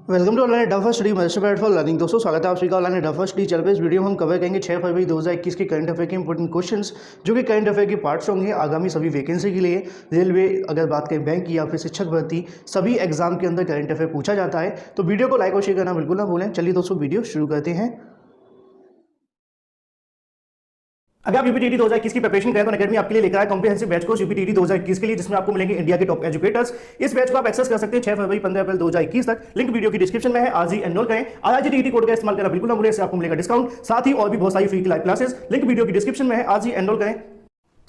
Welcome to online duffer study master for learning. दोस्तों स्वागत है आप सभी का ऑनलाइन डफर स्टडी चैनल पे। इस वीडियो में हम कवर करेंगे 6 फरवरी 2021 के करंट अफेयर के इंपॉर्टेंट क्वेश्चंस, जो कि करंट अफेयर के पार्ट्स होंगे आगामी सभी वैकेंसी के लिए। रेलवे, अगर बात करें बैंक या फिर शिक्षक भर्ती, सभी एग्जाम के अंदर करंट अफेयर पूछा जाता है। तो वीडियो को लाइक और शेयर करना बिल्कुल ना भूलें। चलिए दोस्तों वीडियो शुरू करते हैं। अगर आप यूपीटीटी 2021 की प्रिपरेशन करें तो अनअकैडमी आपके लिए लेकर आया कॉम्प्रिहेंसिव बैच कोर्स यूपीटीटी 2021 के लिए, जिसमें आपको मिलेंगे इंडिया के टॉप एजुकेटर्स। इस बैच को आप एक्सेस कर सकते हैं 6 फरवरी 15 अप्रैल 2021 तक। लिंक वीडियो की डिस्क्रिप्शन में है। आज ही एनरोल करें। आईआईटी कोड का इस्तेमाल करना बिल्कुल ना भूलें, इससे आपको मिलेगा डिस्काउंट। साथ ही और भी बहुत सारी free live classes, link video की डिस्क्रिप्शन में है। आज ही एनरोल करें।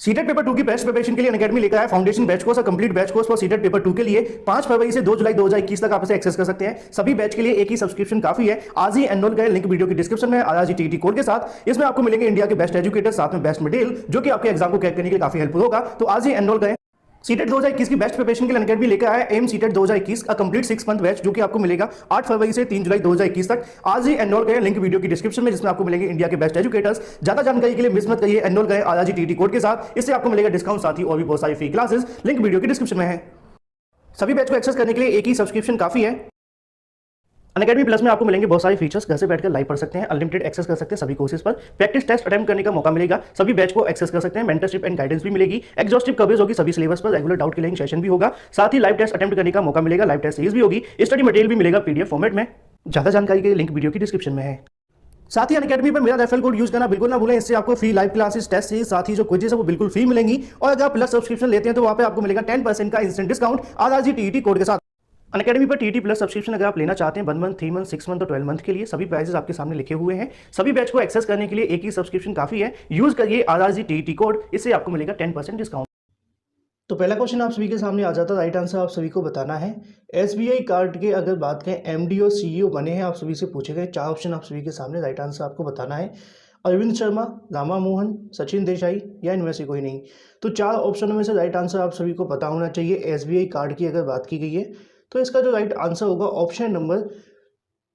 सीटेट पेपर 2 की बेस्ट प्रिपरेशन के लिए अनअकैडमी लेकर आया फाउंडेशन बैच कोर्स और complete batch course for CTET paper 2 के लिए 5 फरवरी से 2 जुलाई 2021 तक आप इसे एक्सेस कर सकते हैं। सभी बैच के लिए एक ही सब्सक्रिप्शन काफी है। आज ही एनरोल करें। लिंक वीडियो की डिस्क्रिप्शन में है। आईआईटी कोड के साथ इसमें आपको मिलेंगे इंडिया के बेस्ट एजुकेटर, साथ में बेस्ट मटेरियल, जो कि आपके एग्जाम को क्रैक करने के लिए काफी हेल्पफुल होगा। तो आज ही एनरोल करें। सीटेट 2021 की बेस्ट प्रिपरेशन के लिए अनअकैडमी लेकर आया एम सीटेट 2021 का कंप्लीट 6 मंथ बैच, जो कि आपको मिलेगा 8 फरवरी से 3 जुलाई 2021 तक। आज ही एनरोल करें। लिंक वीडियो की डिस्क्रिप्शन में, जिसमें आपको मिलेंगे इंडिया के बेस्ट एजुकेटर्स। ज्यादा जानकारी के लिए मिस मत करिए, एनरोल करें आईआईटी कोड के साथ। इससे आपको मिलेगा डिस्काउंट, साथ ही और भी बहुत सारी फ्री क्लासेस, लिंक वीडियो की डिस्क्रिप्शन में है। सभी बैच को एक्सेस करने के लिए एक ही सब्सक्रिप्शन काफी है। अनअकैडमी प्लस में आपको मिलेंगे बहुत सारे फीचर्स। घर से बैठकर लाइव पढ़ सकते हैं, अनलिमिटेड एक्सेस कर सकते हैं सभी कोर्सेज पर, प्रैक्टिस टेस्ट अटेम्प्ट करने का मौका मिलेगा, सभी बैच को एक्सेस कर सकते हैं, मेंटरशिप एंड गाइडेंस भी मिलेगी, एग्जॉस्टिव कवरेज होगी सभी सिलेबस पर, रेगुलर डाउट क्लियरिंग सेशन भी होगा, साथ ही लाइव टेस्ट अटेम्प्ट करने का मौका मिलेगा, लाइव टेस्ट सीरीज भी होगी, स्टडी मटेरियल भी मिलेगा पीडीएफ फॉर्मेट में। ज्यादा जानकारी के लिए लिंक वीडियो की डिस्क्रिप्शन में है। साथ ही अनअकैडमी पर मेरा रेफरल कोड यूज करना बिल्कुल ना भूलें। इससे आपको free live classes, test series, साथ ही जो क्विज़ेस है वो बिल्कुल फ्री मिलेंगी। और अगर आप प्लस सब्सक्रिप्शन लेते हैं तो वहां पे आपको मिलेगा 10% का इंस्टेंट डिस्काउंट आईआईटी कोड के साथ। अनअकैडमी पर टीटी प्लस सब्सक्रिप्शन अगर आप लेना चाहते हैं 1 मंथ, 3 मंथ, 6 मंथ और 12 मंथ के लिए, सभी प्राइसेस आपके सामने लिखे हुए हैं। सभी बैच को एक्सेस करने के लिए एक ही सब्सक्रिप्शन काफी है। यूज करिए आईआईटी कोड, इससे आपको मिलेगा 10% डिस्काउंट। तो पहला क्वेश्चन आप सभी के सामने आ जाता है। राइट आंसर आप सभी को बताना है। एसबीआई कार्ड के अगर बात करें एमडी और सीईओ बने हैं, आप सभी से पूछे गए 4 ऑप्शन आप सभी के सामने। राइट आंसर आपको बताना है। अरविंद शर्मा, रामा मोहन, सचिन देसाई या इनमें से कोई नहीं। तो 4 ऑप्शनों में से राइट आंसर आप सभी को पता होना चाहिए। एसबीआई कार्ड की अगर बात की गई है तो इसका जो राइट आंसर होगा ऑप्शन नंबर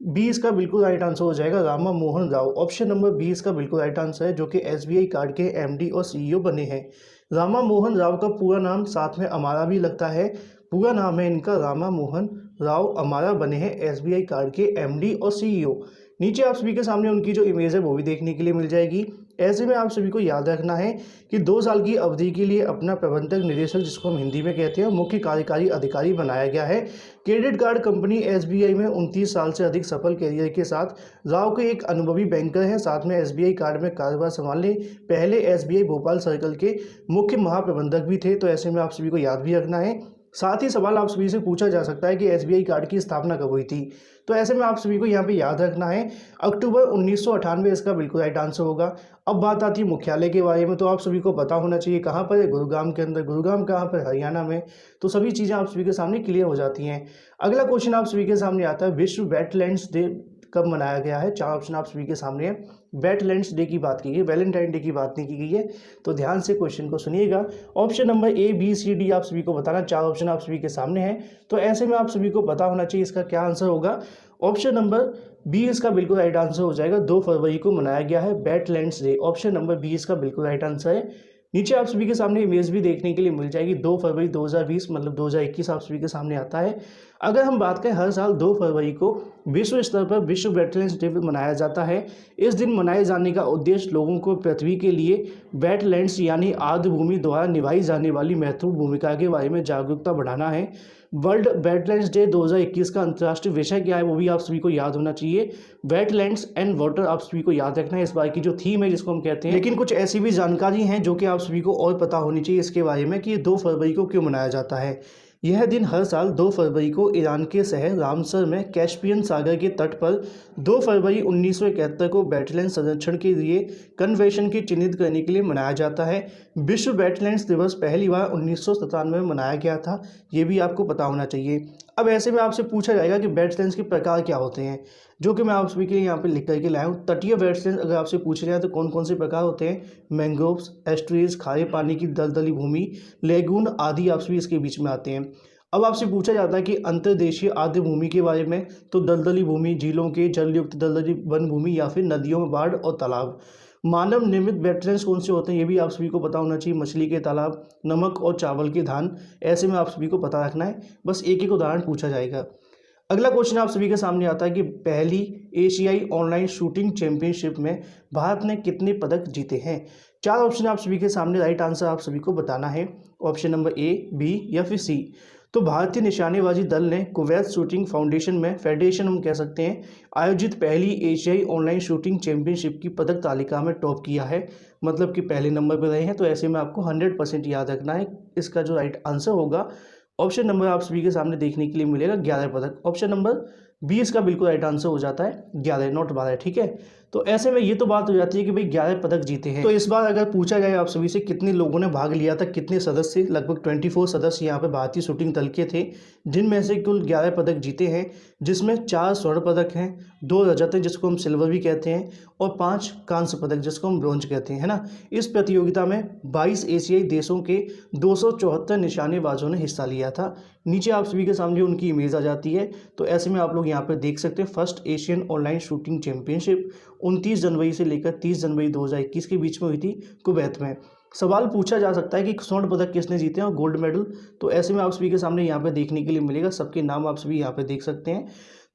बी इसका बिल्कुल राइट आंसर हो जाएगा, Rama Mohan Rao. Option number B इसका बिल्कुल राइट आंसर है, जो कि एसबीआई कार्ड के एमडी और सीईओ बने हैं। रामा मोहन राव का पूरा नाम साथ में अमारा भी लगता है। पूरा नाम है इनका रामा मोहन राव अमारा, बने हैं एसबीआई कार्ड के एमडी और सीईओ। नीचे आप सभी के सामने उनकी जो इमेज है वो भी देखने के लिए मिल जाएगी। ऐसे में आप सभी को याद रखना है कि 2 साल की अवधि के लिए अपना प्रबंधक निदेशक, जिसको हम हिंदी में कहते हैं, मुख्य कार्यकारी अधिकारी बनाया गया है। क्रेडिट कार्ड कंपनी एसबीआई में 29 साल से अधिक सफल करियर के साथ राव के एक अनुभवी बैंकर हैं। साथ में एसबीआई कार्ड में कारोबार संभालने पहले एसबीआई भोपाल सर्कल के मुख्य महाप्रबंधक भी थे। तो ऐसे में आप सभी को याद भी रखना है। साथ ही सवाल आप सभी से पूछा जा सकता है कि एसबीआई कार्ड की स्थापना कब हुई थी। तो ऐसे में आप सभी को यहाँ पे याद रखना है अक्टूबर 1998 इसका बिल्कुल राइट आंसर होगा। अब बात आती है मुख्यालय के बारे में, तो आप सभी को पता होना चाहिए कहाँ पर है, गुरुग्राम के अंदर। गुरुग्राम कहाँ पर, हरियाणा में। तो सभी चीज़ें आप सभी के सामने क्लियर हो जाती हैं। अगला क्वेश्चन आप सभी के सामने आता है, विश्व वेटलैंड्स डे कब मनाया गया है। 4 ऑप्शन आप सभी के सामने है। वेटलैंड्स डे की बात की गई, वैलेंटाइन डे की बात नहीं की गई है। तो ध्यान से क्वेश्चन को सुनिएगा। Option number A, B, C, D आप सभी को बताना। 4 ऑप्शन आप सभी के सामने हैं। तो ऐसे में आप सभी को पता होना चाहिए इसका क्या आंसर होगा। ऑप्शन नंबर बी इसका बिल्कुल राइट आंसर हो जाएगा। 2 फरवरी को मनाया गया है wetlands day. Option number B इसका बिल्कुल राइट आंसर है। नीचे आप सभी के सामने इमेज भी देखने के लिए मिल जाएगी। 2 फरवरी 2020 मतलब 2021 आप सभी के सामने आता है। अगर हम बात करें, हर साल 2 फरवरी को विश्व स्तर पर विश्व वेटलैंड्स डे मनाया जाता है। इस दिन मनाए जाने का उद्देश्य लोगों को पृथ्वी के लिए वेटलैंड्स यानी आर्द्र भूमि द्वारा निभाई जाने वाली महत्वपूर्ण भूमिका के बारे में जागरूकता बढ़ाना है। वर्ल्ड वेटलैंड्स डे 2021 का अंतर्राष्ट्रीय विषय क्या है वो भी आप सभी को याद होना चाहिए। वेटलैंड्स एंड वाटर आप सभी को याद रखना है, इस बार की जो थीम है जिसको हम कहते हैं। लेकिन कुछ ऐसी भी जानकारी हैं जो कि आप सभी को और पता होनी चाहिए इसके बारे में कि ये 2 फरवरी को क्यों मनाया जाता है। यह दिन हर साल 2 फरवरी को ईरान के शहर रामसर में कैस्पियन सागर के तट पर 2 फरवरी 1971 को वेटलैंड संरक्षण के लिए कन्वेंशन की चिन्हित करने के लिए मनाया जाता है। विश्व वेटलैंड्स दिवस पहली बार 1997 में मनाया गया था, ये भी आपको पता होना चाहिए। अब ऐसे में आपसे पूछा जाएगा कि वेटलैंड्स के प्रकार क्या होते हैं, जो कि मैं आप सभी के लिए यहाँ पे लिख करके लाया हूँ। तटीय वेटलैंड्स अगर आपसे पूछे जाए तो कौन कौन से प्रकार होते हैं, मैंग्रोव्स, एस्ट्रीज, खारे पानी की दलदली भूमि, लेगून आदि आप सभी इसके बीच में आते हैं। अब आपसे पूछा जाता है कि अंतर्देशीय आर्द्र भूमि के बारे में, तो दलदली भूमि, झीलों के जलयुक्त दलदली वन भूमि या फिर नदियों में बाढ़ और तालाब। मानव निर्मित वेटलैंड्स कौन से होते हैं ये भी आप सभी को पता होना चाहिए। मछली के तालाब, नमक और चावल के धान। ऐसे में आप सभी को पता रखना है, बस एक एक उदाहरण पूछा जाएगा। अगला क्वेश्चन आप सभी के सामने आता है कि पहली एशियाई ऑनलाइन शूटिंग चैंपियनशिप में भारत ने कितने पदक जीते हैं। चार ऑप्शन आप सभी के सामने, राइट आंसर आप सभी को बताना है। ऑप्शन नंबर ए, बी या फिर सी। तो भारतीय निशानेबाजी दल ने कुवैत शूटिंग फाउंडेशन में, फेडरेशन हम कह सकते हैं, आयोजित पहली एशियाई ऑनलाइन शूटिंग चैंपियनशिप की पदक तालिका में टॉप किया है, मतलब कि पहले नंबर पर रहे हैं। तो ऐसे में आपको 100% याद रखना है। इसका जो राइट आंसर होगा, ऑप्शन नंबर आप सभी के सामने देखने के लिए मिलेगा 11 पदक। ऑप्शन नंबर 20 का बिल्कुल राइट आंसर हो जाता है 11, नॉट 12, ठीक है। तो ऐसे में ये तो बात हो जाती है कि भाई 11 पदक जीते हैं। तो इस बार अगर पूछा जाए आप सभी से कितने लोगों ने भाग लिया था, कितने सदस्य, लगभग 24 सदस्य यहाँ पे भारतीय शूटिंग दल के थे, जिनमें से कुल 11 पदक जीते हैं, जिसमें 4 स्वर्ण पदक हैं, 2 रजत हैं जिसको हम सिल्वर भी कहते हैं, और 5 कांस्य पदक जिसको हम ब्रॉन्ज कहते हैं, है ना। इस प्रतियोगिता में 22 एशियाई देशों के 274 निशानेबाजों ने हिस्सा लिया था। नीचे आप सभी के सामने उनकी इमेज आ जाती है। तो ऐसे में आप लोग यहाँ पर देख सकते हैं, first Asian online shooting championship 29 जनवरी से लेकर 30 जनवरी 2021 के बीच में हुई थी कुवैत में। सवाल पूछा जा सकता है कि स्वर्ण पदक किसने जीते हैं और गोल्ड मेडल। तो ऐसे में आप सभी के सामने यहाँ पे देखने के लिए मिलेगा, सबके नाम आप सभी यहाँ पे देख सकते हैं।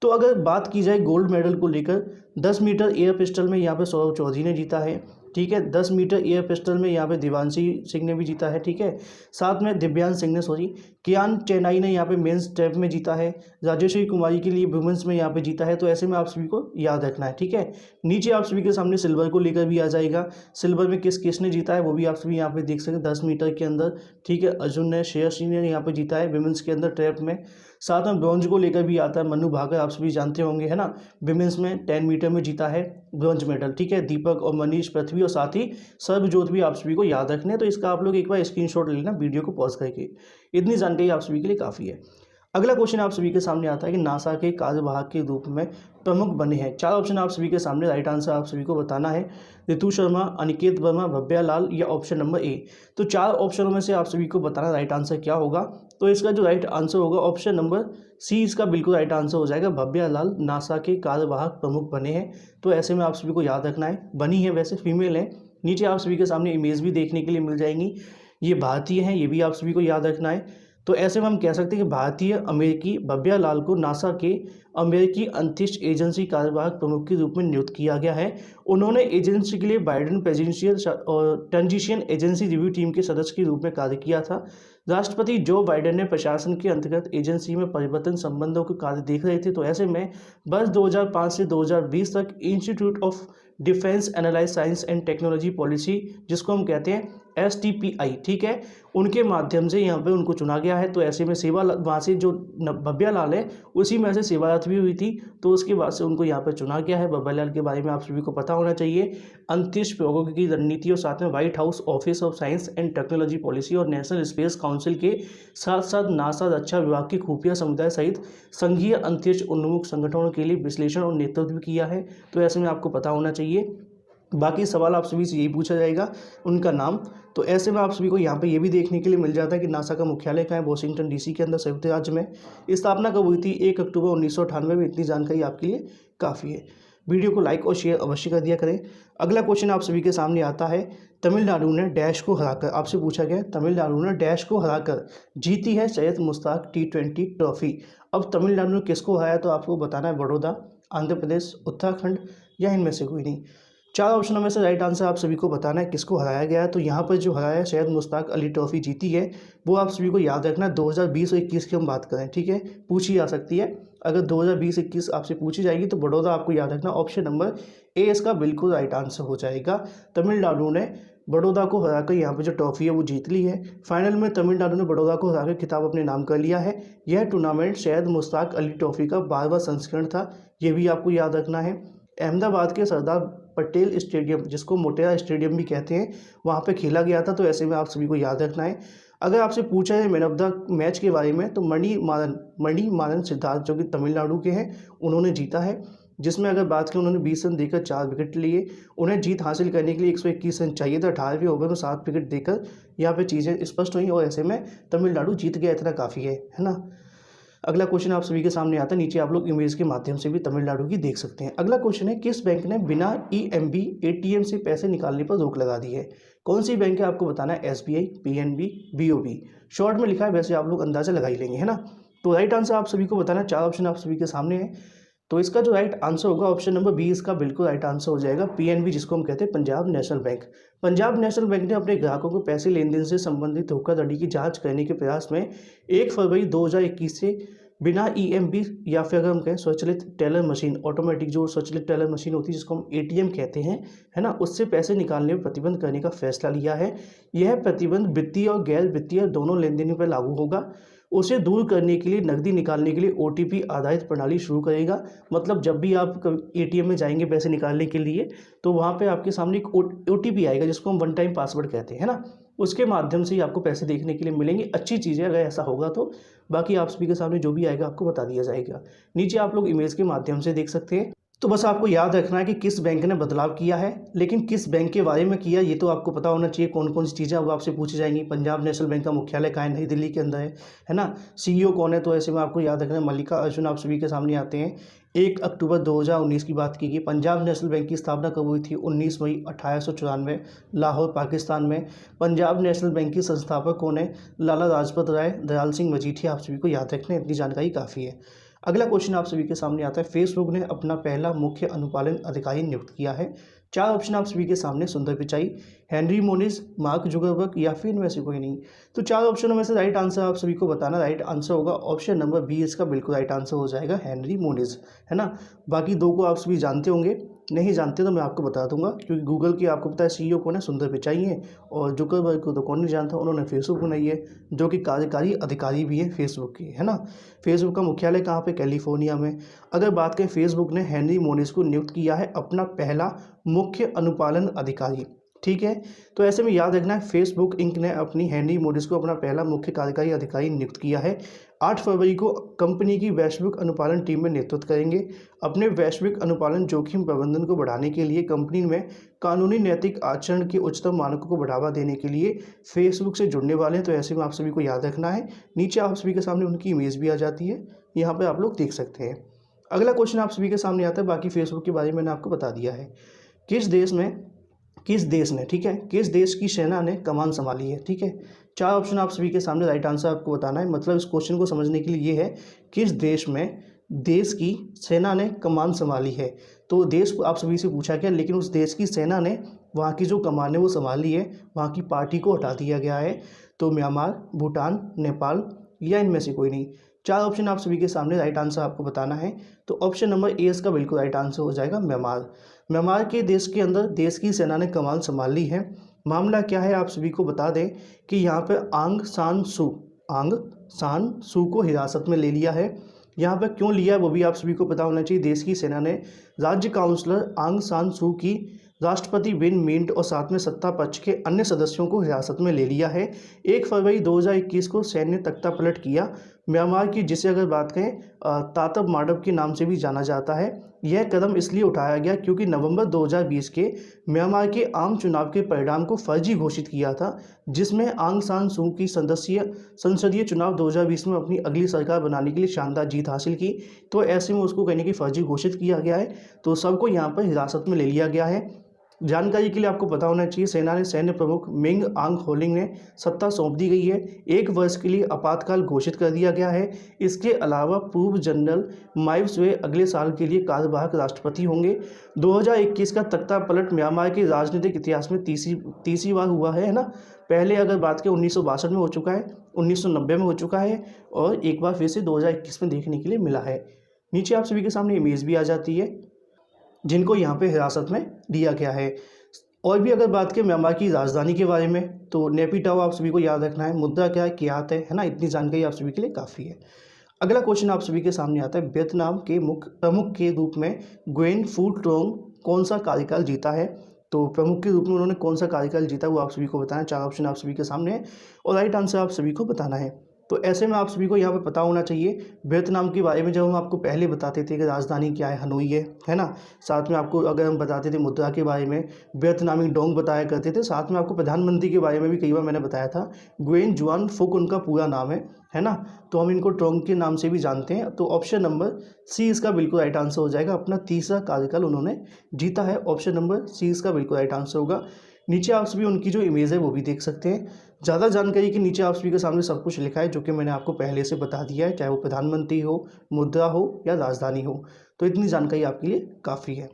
तो अगर बात की जाए गोल्ड मेडल को लेकर, 10 मीटर एयर पिस्टल में यहाँ पे सौरभ चौधरी ने जीता है, ठीक है। 10 मीटर एयर पिस्टल में यहाँ पे दिवांशी सिंह ने भी जीता है, ठीक है। साथ में दिव्यांश सिंह ने, कियान चेनाई ने यहाँ पे मेंस ट्रैप में जीता है, राजेश्वरी कुमारी के लिए वुमेंस में यहाँ पे जीता है। तो ऐसे में आप सभी को याद रखना है, ठीक है। नीचे आप सभी के सामने सिल्वर को लेकर भी आ जाएगा, सिल्वर में किसने जीता है वो भी आप सभी यहाँ पे देख सकते हैं 10 मीटर के अंदर, ठीक है। अर्जुन ने, श्रेयसी ने यहाँ पे जीता है विमेंस के अंदर ट्रैप में। साथ में ब्रॉन्ज को लेकर भी आता है मनु भाकर, आप सभी जानते होंगे, है ना, विमेंस में 10 मीटर में जीता है ब्रॉन्ज मेडल, ठीक है। दीपक और मनीष पृथ्वी और साथ ही सर्वजोत भी आप सभी को याद रखने हैं। तो इसका आप लोग एक बार स्क्रीनशॉट ले लेना वीडियो को पॉज करके, इतनी जानकारी आप सभी के लिए काफ़ी है। अगला क्वेश्चन आप सभी के सामने आता है कि नासा के कार्यवाहक के रूप में प्रमुख बने हैं। 4 ऑप्शन आप सभी के सामने, राइट आंसर आप सभी को बताना है। रितु शर्मा, अनिकेत वर्मा, भव्या लाल या ऑप्शन नंबर ए। तो 4 ऑप्शनों में से आप सभी को बताना राइट आंसर क्या होगा। तो इसका जो राइट आंसर होगा ऑप्शन नंबर सी, इसका बिल्कुल राइट आंसर हो जाएगा। भव्या लाल नासा के कार्यवाहक प्रमुख बने हैं। तो ऐसे में आप सभी को याद रखना है, बनी है वैसे फीमेल है। नीचे आप सभी के सामने इमेज भी देखने के लिए मिल जाएंगी, ये भारतीय हैं, ये भी आप सभी को याद रखना है। तो ऐसे में हम कह सकते हैं कि भारतीय अमेरिकी भव्या लाल को नासा के अमेरिकी अंतरिक्ष एजेंसी कार्यवाहक प्रमुख के रूप में नियुक्त किया गया है। उन्होंने एजेंसी के लिए बाइडेन प्रेसिडेंशियल और ट्रांजिशन एजेंसी रिव्यू टीम के सदस्य के रूप में कार्य किया था। राष्ट्रपति जो बाइडेन ने प्रशासन के अंतर्गत एजेंसी में परिवर्तन संबंधों के कार्य देख रहे थे। तो ऐसे में वर्ष 2005 से 2020 तक institute of defence analyse science and technology policy, जिसको हम कहते हैं STPI, ठीक है, उनके माध्यम से यहाँ पे उनको चुना गया है। तो ऐसे में सेवा वहाँ से जो भव्या लाल है उसी में से सेवारत भी हुई थी, तो उसके बाद से उनको यहाँ पे चुना गया है। भव्या लाल के बारे में आप सभी को पता होना चाहिए। अंतरिक्ष प्रौद्योगिकी रणनीति और साथ में white house office of science and technology policy और नेशनल स्पेस काउंसिल के साथ साथ नासा रक्षा विभाग के खुफिया समुदाय सहित संघीय अंतरिक्ष उन्मुख संगठनों के लिए विश्लेषण और नेतृत्व किया है। तो ऐसे में आपको पता होना चाहिए। बाकी सवाल आप सभी से यही पूछा जाएगा, उनका नाम। तो ऐसे में आप सभी को यहाँ पे ये भी देखने के लिए मिल जाता है कि नासा का मुख्यालय कहाँ है, वॉशिंगटन DC के अंदर, संयुक्त राज्य में। स्थापना कब हुई थी, 1 अक्टूबर 1998 में। इतनी जानकारी आपके लिए काफ़ी है। वीडियो को लाइक और शेयर अवश्य कर दिया करें। अगला क्वेश्चन आप सभी के सामने आता है, तमिलनाडु ने डैश को हराकर, आपसे पूछा गया तमिलनाडु ने डैश को हराकर जीती है सैयद मुश्ताक T20 ट्रॉफी। अब तमिलनाडु ने किसको हराया, तो आपको बताना है बड़ौदा, आंध्र प्रदेश, उत्तराखंड या इनमें से कोई नहीं। 4 ऑप्शनों में से राइट आंसर आप सभी को बताना है किसको हराया गया है। तो यहाँ पर जो हराया सैयद मुश्ताक अली ट्रॉफी जीती है, वो आप सभी को याद रखना 2020 और 21 की हम बात करें, ठीक है, पूछी जा सकती है। अगर 2020-21 आपसे पूछी जाएगी तो बड़ौदा आपको याद रखना, ऑप्शन नंबर ए इसका बिल्कुल राइट आंसर हो जाएगा। तमिलनाडु ने बड़ौदा को हराकर यहाँ पे जो ट्रॉफी है वो जीत ली है। फाइनल में तमिलनाडु ने बड़ौदा को हराकर खिताब अपने नाम कर लिया है। यह टूर्नामेंट सैयद मुश्ताक अली ट्रॉफी का 12वां संस्करण था, ये भी आपको याद रखना है। अहमदाबाद के सरदार पटेल स्टेडियम, जिसको मोटेरा स्टेडियम भी कहते हैं, वहाँ पे खेला गया था। तो ऐसे में आप सभी को याद रखना है। अगर आपसे पूछा है मैन ऑफ द मैच के बारे में, तो मणि मारन सिद्धार्थ, जो कि तमिलनाडु के हैं, उन्होंने जीता है। जिसमें अगर बात करें, उन्होंने 20 रन देकर 4 विकेट लिए। उन्हें जीत हासिल करने के लिए 121 रन चाहिए था। 18वें ओवर में 7 विकेट देकर यहाँ पे चीज़ें स्पष्ट हुई और ऐसे में तमिलनाडु जीत गया, इतना काफ़ी है ना। अगला क्वेश्चन आप सभी के सामने आता है, नीचे आप लोग इमेज के माध्यम से भी तमिलनाडु की देख सकते हैं। अगला क्वेश्चन है, किस बैंक ने बिना EMB ATM से पैसे निकालने पर रोक लगा दी है। कौन सी बैंक है आपको बताना है, SBI, PNB, BOB। शॉर्ट में लिखा है, वैसे आप लोग अंदाजा लगा ही लेंगे, है ना। तो राइट आंसर आप सभी को बताना, 4 ऑप्शन आप सभी के सामने है। तो इसका जो राइट आंसर होगा ऑप्शन नंबर बी इसका बिल्कुल राइट आंसर हो जाएगा। पीएनबी जिसको हम कहते हैं Punjab national bank. Punjab national bank ने अपने ग्राहकों को पैसे लेन देन से संबंधित धोखाधड़ी की जांच करने के प्रयास में 1 फरवरी 2021 से बिना ईएमवी या फिर अगर हम कहें स्वचालित टेलर मशीन, ऑटोमेटिक जो स्वचालित टेलर मशीन होती है जिसको हम एटीएम कहते हैं, है ना, उससे पैसे निकालने में प्रतिबंध करने का फैसला लिया है। यह प्रतिबंध वित्तीय और गैर वित्तीय दोनों लेन देन पर लागू होगा। उसे दूर करने के लिए, नकदी निकालने के लिए ओटीपी आधारित प्रणाली शुरू करेगा। मतलब जब भी आप एटीएम में जाएंगे पैसे निकालने के लिए तो वहाँ पे आपके सामने एक ओटीपी आएगा जिसको हम वन टाइम पासवर्ड कहते हैं, है ना, उसके माध्यम से ही आपको पैसे देखने के लिए मिलेंगे। अच्छी चीज़ है अगर ऐसा होगा तो। बाकी आप सभी के सामने जो भी आएगा आपको बता दिया जाएगा। नीचे आप लोग इमेज के माध्यम से देख सकते हैं। तो बस आपको याद रखना है कि किस बैंक ने बदलाव किया है, लेकिन किस बैंक के बारे में किया ये तो आपको पता होना चाहिए। कौन कौन सी चीज़ें अब आपसे पूछी जाएंगी। पंजाब नेशनल बैंक का मुख्यालय कहाँ है, नई दिल्ली के अंदर है ना। सीईओ कौन है, तो ऐसे में आपको याद रखना है मल्लिका अर्जुन आप सभी के सामने आते हैं। 1 अक्टूबर 2019 की बात की गई। पंजाब नेशनल बैंक की स्थापना कब हुई थी, 19 मई 1894 लाहौर पाकिस्तान में। पंजाब नेशनल बैंक की संस्थापक कौन है, लाला लाजपत राय, दयाल सिंह मजीठिया आप सभी को याद रखना है, इतनी जानकारी काफ़ी है। अगला क्वेश्चन आप सभी के सामने आता है। फेसबुक ने अपना पहला मुख्य अनुपालन अधिकारी नियुक्त किया है। 4 ऑप्शन आप सभी के सामने, सुंदर पिचाई, हेनरी मोनिज, मार्क जुगरबर्ग या फिर इनमें से कोई नहीं। तो 4 ऑप्शनों में से राइट आंसर आप सभी को बताना। राइट आंसर होगा ऑप्शन नंबर बी, इसका बिल्कुल राइट आंसर हो जाएगा हेनरी मोनिज, है ना। बाकी 2 को आप सभी जानते होंगे, नहीं जानते तो मैं आपको बता दूंगा, क्योंकि गूगल की आपको पता है सीईओ कौन है, सुंदर पिचाई है। और जुगरबर्ग को तो कौन नहीं जानता, उन्होंने फेसबुक बनाई है, जो कि कार्यकारी अधिकारी भी है फेसबुक के, है ना। फेसबुक का मुख्यालय कहाँ पे, कैलिफोर्निया में। अगर बात करें, फेसबुक ने हेनरी मोनिज को नियुक्त किया है अपना पहला मुख्य अनुपालन अधिकारी, ठीक है। तो ऐसे में याद रखना है, फेसबुक इंक ने अपनी हेनरी मोनिज को अपना पहला मुख्य कार्यकारी अधिकारी नियुक्त किया है। 8 फरवरी को कंपनी की वैश्विक अनुपालन टीम में नेतृत्व करेंगे। अपने वैश्विक अनुपालन जोखिम प्रबंधन को बढ़ाने के लिए कंपनी में कानूनी नैतिक आचरण के उच्चतम मानकों को बढ़ावा देने के लिए फेसबुक से जुड़ने वाले हैं। तो ऐसे में आप सभी को याद रखना है। नीचे आप सभी के सामने उनकी इमेज भी आ जाती है, यहाँ पर आप लोग देख सकते हैं। अगला क्वेश्चन आप सभी के सामने आता है। बाकी फेसबुक के बारे में मैंने आपको बता दिया है। किस देश ने, ठीक है, किस देश की सेना ने कमान संभाली है, ठीक है। 4 ऑप्शन आप सभी के सामने, राइट आंसर आपको बताना है। मतलब इस क्वेश्चन को समझने के लिए ये है, किस देश में देश की सेना ने कमान संभाली है। तो देश आप सभी से पूछा गया, लेकिन उस देश की सेना ने वहाँ की जो कमान है वो संभाली है, वहाँ की पार्टी को हटा दिया गया है। तो म्यांमार, भूटान, नेपाल या इनमें से कोई नहीं। 4 ऑप्शन आप सभी के सामने, राइट आंसर आपको बताना है। तो ऑप्शन नंबर ए इसका बिल्कुल राइट आंसर हो जाएगा, म्यांमार। म्यांमार के देश के अंदर देश की सेना ने कमान संभाल ली है। मामला क्या है आप सभी को बता दें कि यहाँ पर आंग सान सू को हिरासत में ले लिया है। यहाँ पर क्यों लिया है वो भी आप सभी को पता होना चाहिए। देश की सेना ने राज्य काउंसलर आंग सान सू की, राष्ट्रपति विन मिंट और साथ में सत्ता पक्ष के अन्य सदस्यों को हिरासत में ले लिया है। 1 फरवरी 2021 को सैन्य तख्ता पलट किया। म्यांमार की, जिसे अगर बात करें तातब माडब के नाम से भी जाना जाता है, यह कदम इसलिए उठाया गया क्योंकि नवंबर 2020 के म्यांमार के आम चुनाव के परिणाम को फर्जी घोषित किया था, जिसमें आंग सान सू की संसदीय चुनाव 2020 में अपनी अगली सरकार बनाने के लिए शानदार जीत हासिल की। तो ऐसे में उसको कहने की फर्जी घोषित किया गया है। तो सबको यहाँ पर हिरासत में ले लिया गया है। जानकारी के लिए आपको पता होना चाहिए, सेना ने सैन्य प्रमुख मिंग आंग होलिंग ने सत्ता सौंप दी गई है। 1 वर्ष के लिए आपातकाल घोषित कर दिया गया है। इसके अलावा पूर्व जनरल माइव स्वे अगले साल के लिए कार्यवाहक राष्ट्रपति होंगे। 2021 का तख्ता पलट म्यांमार के राजनीतिक इतिहास में तीसरी बार हुआ है ना। पहले अगर बात करें 1962 में हो चुका है, 1990 में हो चुका है और एक बार फिर से 2021 में देखने के लिए मिला है। नीचे आप सभी के सामने इमेज भी आ जाती है जिनको यहाँ पे हिरासत में दिया गया है। और भी अगर बात करें म्यांमार की राजधानी के बारे में, तो नेपिटाओ आप सभी को याद रखना है। मुद्रा क्या है, कियात है ना। इतनी जानकारी आप सभी के लिए काफ़ी है। अगला क्वेश्चन आप सभी के सामने आता है। वियतनाम के प्रमुख के रूप में गुएन फू ट्रोंग कौन सा कार्यकाल जीता है। तो प्रमुख के रूप में उन्होंने कौन सा कार्यकाल जीता वो आप सभी को बताना है। 4 ऑप्शन आप सभी के सामने है और राइट आंसर आप सभी को बताना है। तो ऐसे में आप सभी को यहाँ पे पता होना चाहिए वियतनाम के बारे में। जब हम आपको पहले बताते थे कि राजधानी क्या है, हनोई है ना। साथ में आपको अगर हम बताते थे मुद्रा के बारे में, वियतनामी डोंग बताया करते थे। साथ में आपको प्रधानमंत्री के बारे में भी कई बार मैंने बताया था, गुएन जुआन फुक उनका पूरा नाम है ना। तो हम इनको ट्रोंग के नाम से भी जानते हैं। तो ऑप्शन नंबर सी इसका बिल्कुल राइट आंसर हो जाएगा। अपना तीसरा कार्यकाल उन्होंने जीता है। ऑप्शन नंबर सी इसका बिल्कुल राइट आंसर होगा। नीचे आप सभी उनकी जो इमेज है वो भी देख सकते हैं। ज़्यादा जानकारी के नीचे आप सभी के सामने सब कुछ लिखा है जो कि मैंने आपको पहले से बता दिया है, चाहे वो प्रधानमंत्री हो, मुद्रा हो या राजधानी हो। तो इतनी जानकारी आपके लिए काफ़ी है।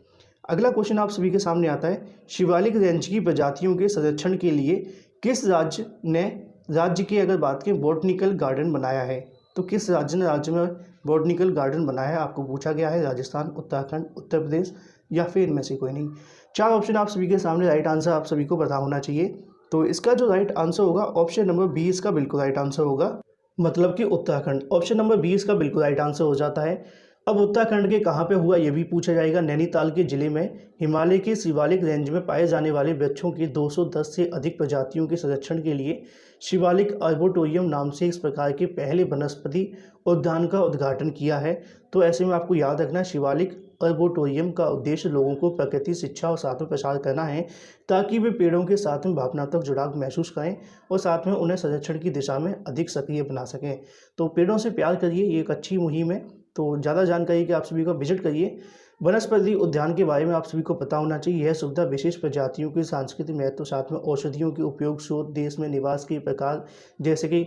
अगला क्वेश्चन आप सभी के सामने आता है, शिवालिक रेंज की प्रजातियों के संरक्षण के लिए किस राज्य की अगर बात करें बॉटनिकल गार्डन बनाया है, तो किस राज्य में बॉटनिकल गार्डन बनाया है आपको पूछा गया है। राजस्थान, उत्तराखंड, उत्तर प्रदेश या फिर इनमें से कोई नहीं। 4 ऑप्शन आप सभी के सामने, राइट आंसर आप सभी को पता होना चाहिए। तो इसका जो राइट आंसर होगा ऑप्शन नंबर बी इसका बिल्कुल राइट आंसर होगा, मतलब कि उत्तराखंड। ऑप्शन नंबर बी इसका बिल्कुल राइट आंसर हो जाता है। अब उत्तराखंड के कहाँ पे हुआ ये भी पूछा जाएगा। नैनीताल के जिले में हिमालय के शिवालिक रेंज में पाए जाने वाले वृक्षों की 210 से अधिक प्रजातियों के संरक्षण के लिए शिवालिक आर्बोरेटोरियम नाम से इस प्रकार के पहले वनस्पति उद्यान का उद्घाटन किया है। तो ऐसे में आपको याद रखना है, शिवालिक आर्बोरेटोरियम का उद्देश्य लोगों को प्रकृति शिक्षा और साथ में प्रसार करना है, ताकि वे पेड़ों के साथ में भावनात्मक जुड़ाव महसूस करें और साथ में उन्हें संरक्षण की दिशा में अधिक सक्रिय बना सकें। तो पेड़ों से प्यार करिए, ये एक अच्छी मुहिम है। तो ज़्यादा जानकारी के आप सभी को विजिट करिए। वनस्पति उद्यान के बारे में आप सभी को पता होना चाहिए। यह सुविधा विशेष प्रजातियों की सांस्कृतिक महत्व, साथ में औषधियों के उपयोग, शोध, देश में निवास के प्रकार, जैसे कि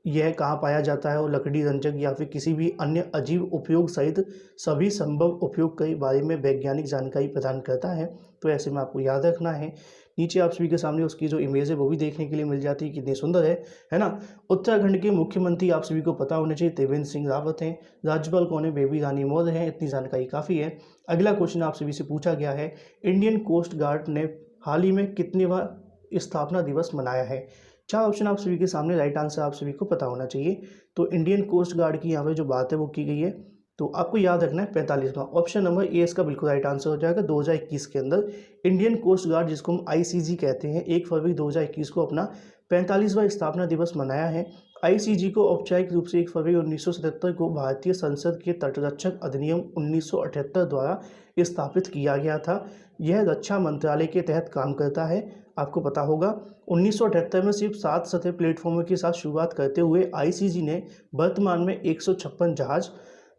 यह कहाँ पाया जाता है और लकड़ी रंजक या फिर किसी भी अन्य अजीब उपयोग सहित सभी संभव उपयोग के बारे में वैज्ञानिक जानकारी प्रदान करता है। तो ऐसे में आपको याद रखना है। नीचे आप सभी के सामने उसकी जो इमेज है वो भी देखने के लिए मिल जाती है, कितनी सुंदर है ना। उत्तराखंड के मुख्यमंत्री आप सभी को पता होना चाहिए, त्रिवेंद्र सिंह रावत हैं। राज्यपाल कौन है, बेबी रानी मौर्य हैं। इतनी जानकारी काफ़ी है। अगला क्वेश्चन आप सभी से पूछा गया है, इंडियन कोस्ट गार्ड ने हाल ही में कितनेवां स्थापना दिवस मनाया है। 4 ऑप्शन आप सभी के सामने, राइट आंसर आप सभी को पता होना चाहिए। तो इंडियन कोस्ट गार्ड की यहाँ पर जो बात है वो की गई है, तो आपको याद रखना है 45वां। ऑप्शन नंबर ए इसका बिल्कुल राइट आंसर हो जाएगा। 2021 के अंदर इंडियन कोस्ट गार्ड, जिसको हम आईसीजी कहते हैं, 1 फरवरी 2021 को अपना 45वां स्थापना दिवस मनाया है। आईसीजी को औपचारिक रूप से 1 फरवरी 1977 को भारतीय संसद के तटरक्षक अधिनियम 1978 द्वारा स्थापित किया गया था। यह रक्षा मंत्रालय के तहत काम करता है। आपको पता होगा 1978 में सिर्फ 7 सतह प्लेटफॉर्मों के साथ शुरुआत करते हुए आईसीजी ने वर्तमान में 156 जहाज,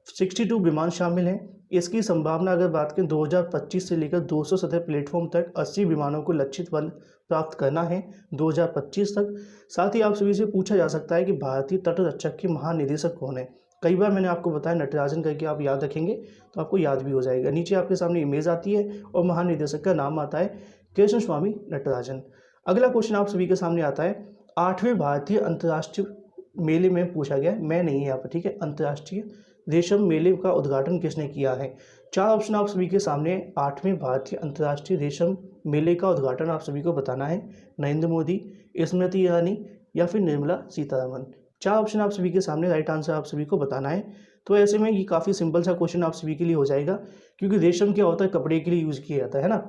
62 विमान शामिल हैं। इसकी संभावना अगर बात करें 2025 से लेकर 200 सतह प्लेटफॉर्म तक 80 विमानों को लक्षित बल प्राप्त करना है 2025 तक। साथ ही आप सभी से पूछा जा सकता है कि भारतीय तटरक्षक के महानिदेशक कौन है। कई बार मैंने आपको बताया नटराजन करके, आप याद रखेंगे तो आपको याद भी हो जाएगा। नीचे आपके सामने इमेज आती है और महानिदेशक का नाम आता है कृष्ण स्वामी नटराजन। अगला क्वेश्चन आप सभी के सामने आता है, 8वें भारतीय अंतर्राष्ट्रीय मेले में पूछा गया, मैं नहीं है यहाँ पर, ठीक है। अंतर्राष्ट्रीय रेशम मेले का उद्घाटन किसने किया है। 4 ऑप्शन आप सभी के सामने। 8वें भारतीय अंतर्राष्ट्रीय रेशम मेले का उद्घाटन आप सभी को बताना है, नरेंद्र मोदी, स्मृति ईरानी या फिर निर्मला सीतारमन। 4 ऑप्शन आप सभी के सामने, राइट आंसर आप सभी को बताना है। तो ऐसे में ये काफ़ी सिंपल सा क्वेश्चन आप सभी के लिए हो जाएगा, क्योंकि रेशम क्या होता है, कपड़े के लिए यूज़ किया जाता है ना,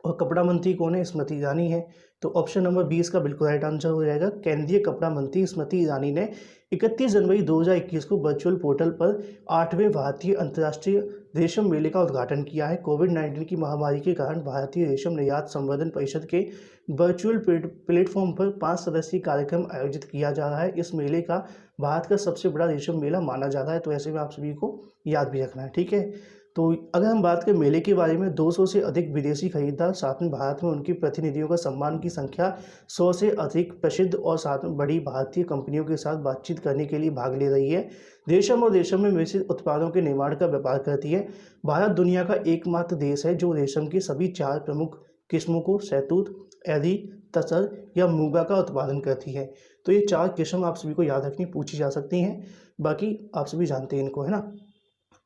और कपड़ा मंत्री कौन है, स्मृति ईरानी है। तो ऑप्शन नंबर 20 का बिल्कुल राइट आंसर हो जाएगा। केंद्रीय कपड़ा मंत्री स्मृति ईरानी ने 31 जनवरी 2021 को वर्चुअल पोर्टल पर 8वें भारतीय अंतर्राष्ट्रीय रेशम मेले का उद्घाटन किया है। कोविड-19 की महामारी के कारण भारतीय रेशम निर्यात संवर्धन परिषद के वर्चुअल प्लेटफॉर्म पर 5 सदस्यीय कार्यक्रम आयोजित किया जा रहा है। इस मेले का भारत का सबसे बड़ा रेशम मेला माना जाता है। तो ऐसे में आप सभी को याद भी रखना है, ठीक है। तो अगर हम बात करें मेले के बारे में, 200 से अधिक विदेशी खरीदार, साथ में भारत में उनकी प्रतिनिधियों का सम्मान की संख्या 100 से अधिक प्रसिद्ध और साथ में बड़ी भारतीय कंपनियों के साथ बातचीत करने के लिए भाग ले रही है। रेशम और रेशम में मिश्रित उत्पादों के निर्माण का व्यापार करती है। भारत दुनिया का एकमात्र देश है जो रेशम की सभी 4 प्रमुख किस्मों को, शहतूत, एरी, तसर या मूंगा का उत्पादन करती है। तो ये 4 किस्म आप सभी को याद रखनी, पूछी जा सकती हैं। बाकी आप सभी जानते हैं इनको, है ना।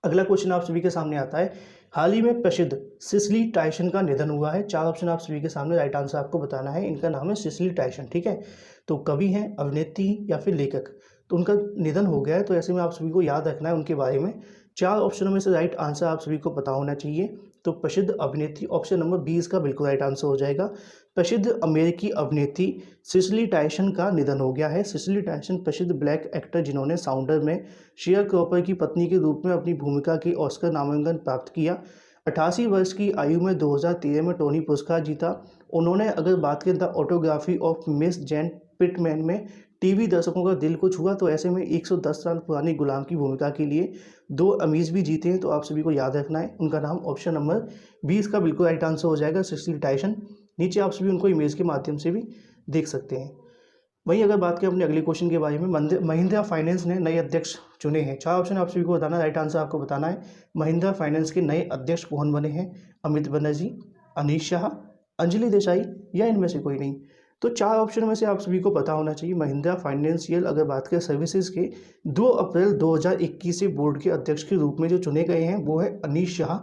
अगला क्वेश्चन आप सभी के सामने आता है, हाल ही में प्रसिद्ध सिसिली टाइसन का निधन हुआ है। 4 ऑप्शन आप सभी के सामने, राइट आंसर आपको बताना है। इनका नाम है सिसिली टाइसन, ठीक है। तो कवि हैं, अभिनेत्री या फिर लेखक, तो उनका निधन हो गया है। तो ऐसे में आप सभी को याद रखना है उनके बारे में। 4 ऑप्शनों में से राइट आंसर आप सभी को पता होना चाहिए। तो प्रसिद्ध अभिनेत्री, ऑप्शन नंबर 20 का बिल्कुल राइट आंसर हो जाएगा। प्रसिद्ध अमेरिकी अभिनेत्री सिसिली टाइसन का निधन हो गया है। सिसिली टाइसन प्रसिद्ध ब्लैक एक्टर जिन्होंने साउंडर में शेयर क्रॉपर की पत्नी के रूप में अपनी भूमिका के ऑस्कर नामांकन प्राप्त किया। 88 वर्ष की आयु में 2013 में टोनी पुरस्कार जीता। उन्होंने अगर बात करें the autography of miss Jain Pitman में टीवी दर्शकों का दिल को छुआ। तो ऐसे में 110 साल पुरानी गुलाम की भूमिका के लिए 2 अमीज भी जीते हैं। तो आप सभी को याद रखना है उनका नाम, ऑप्शन नंबर 20 का बिल्कुल राइट आंसर हो जाएगा, सिसिली टाइसन। नीचे आप सभी उनको इमेज के माध्यम से भी देख सकते हैं। वहीं अगर बात करें अपने अगले क्वेश्चन के बारे में, महिंद्रा फाइनेंस ने नए अध्यक्ष चुने हैं। 4 ऑप्शन आप सभी को बताना, राइट आंसर आपको बताना है। महिंद्रा फाइनेंस के नए अध्यक्ष कौन बने हैं? अमित बनर्जी, अनीश शाह, अंजलि देसाई या इनमें से कोई नहीं। तो 4 ऑप्शन में से आप सभी को पता होना चाहिए। महिंद्रा फाइनेंशियल अगर बात करें सर्विसेज के 2 अप्रैल 2021 से बोर्ड के अध्यक्ष के रूप में जो चुने गए हैं वो है Anish Shah.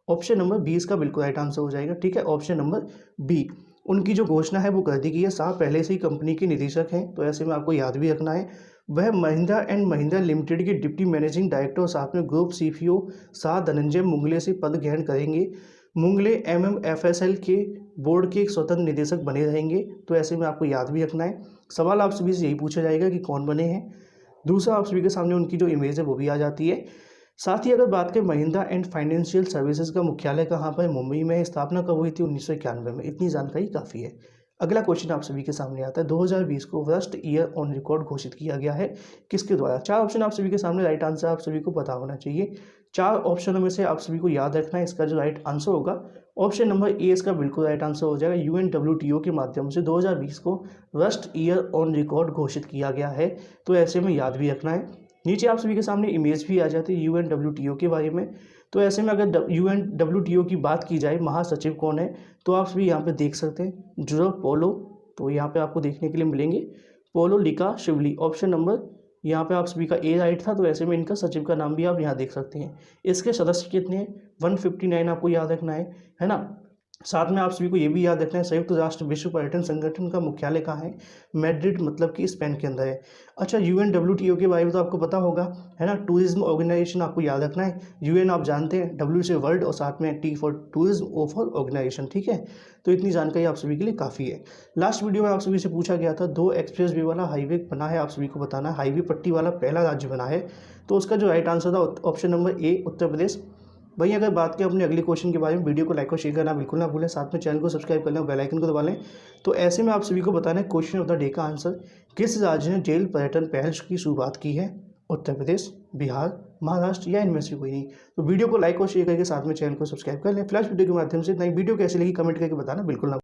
Option number B इसका बिल्कुल राइट आंसर हो जाएगा। ठीक है, ऑप्शन नंबर बी। उनकी जो घोषणा है वो कर दी गई है। शाह पहले से ही कंपनी के निदेशक हैं, तो ऐसे में आपको याद भी रखना है। वह महिंद्रा एंड महिंद्रा लिमिटेड के डिप्टी मैनेजिंग डायरेक्टर और साथ में ग्रुप सीपीओ शाह धनंजय मुंगले से पद ग्रहण करेंगे। मुंगले एमएमएफएसएल के बोर्ड के एक स्वतंत्र निदेशक बने रहेंगे, तो ऐसे में आपको याद भी रखना है। सवाल आप सभी से यही पूछा जाएगा कि कौन बने हैं। दूसरा, आप सभी के सामने उनकी जो इमेज है वो भी आ जाती है। साथ ही अगर बात करें महिंद्रा एंड फाइनेंशियल सर्विसेज का मुख्यालय कहाँ पर है? मुंबई में। स्थापना कब हुई थी? 1991 में। इतनी जानकारी काफ़ी है। अगला क्वेश्चन आप सभी के सामने आता है। 2020 को वर्स्ट ईयर ऑन रिकॉर्ड घोषित किया गया है, किसके द्वारा? 4 ऑप्शन आप सभी के सामने, राइट आंसर आप सभी को पता होना चाहिए। 4 ऑप्शनों में से आप सभी को याद रखना है, इसका जो राइट आंसर होगा ऑप्शन नंबर ए इसका बिल्कुल राइट आंसर हो जाएगा। यूएनडब्ल्यूटीओ के माध्यम से 2020 को वर्स्ट ईयर ऑन रिकॉर्ड घोषित किया गया है, तो ऐसे में याद भी रखना है। नीचे आप सभी के सामने इमेज भी आ जाती है यूएनडब्ल्यूटीओ के बारे में, तो ऐसे में अगर यूएनडब्ल्यूटीओ की बात की जाए महासचिव कौन है, तो आप सभी यहाँ पे देख सकते हैं जोरो पोलो, तो यहाँ पे आपको देखने के लिए मिलेंगे पोलो लिका शिवली। ऑप्शन नंबर यहाँ पे आप सभी का ए राइट था, तो ऐसे में इनका सचिव का नाम भी आप यहाँ देख सकते हैं। इसके सदस्य कितने हैं? 159 आपको याद रखना है ना। साथ में आप सभी को ये भी याद रखना है संयुक्त राष्ट्र विश्व पर्यटन संगठन का मुख्यालय कहाँ है? मैड्रिड, मतलब कि स्पेन के अंदर है। अच्छा, यूएनडब्ल्यूटीओ के बारे में तो आपको पता होगा, है ना। टूरिज्म ऑर्गेनाइजेशन आपको याद रखना है। यूएन आप जानते हैं, डब्ल्यू से वर्ल्ड और साथ में T for tourism, O for organisation. ठीक है, तो इतनी जानकारी आप सभी के लिए काफ़ी है। लास्ट वीडियो में आप सभी से पूछा गया था 2 एक्सप्रेस वे वाला हाईवे बना है, आप सभी को बताना है हाईवे पट्टी वाला पहला राज्य बना है, तो उसका जो राइट आंसर था ऑप्शन नंबर ए उत्तर प्रदेश। वहीं अगर बात करें अपने अगले क्वेश्चन के बारे में, वीडियो को लाइक और शेयर करना बिल्कुल ना भूलें, साथ में चैनल को सब्सक्राइब करना, बेल आइकन को दबा लें। तो ऐसे में आप सभी को बताना है क्वेश्चन ऑफ द डे का आंसर, किस राज्य ने जेल पर्यटन पहल की शुरुआत की है? उत्तर प्रदेश, बिहार, महाराष्ट्र या इनमें से कोई नहीं। तो वीडियो को लाइक और शेयर करके साथ में चैनल को सब्सक्राइब कर लें। फ्लैश वीडियो के माध्यम से नई वीडियो कैसी लगी कमेंट करके बताना बिल्कुल ना।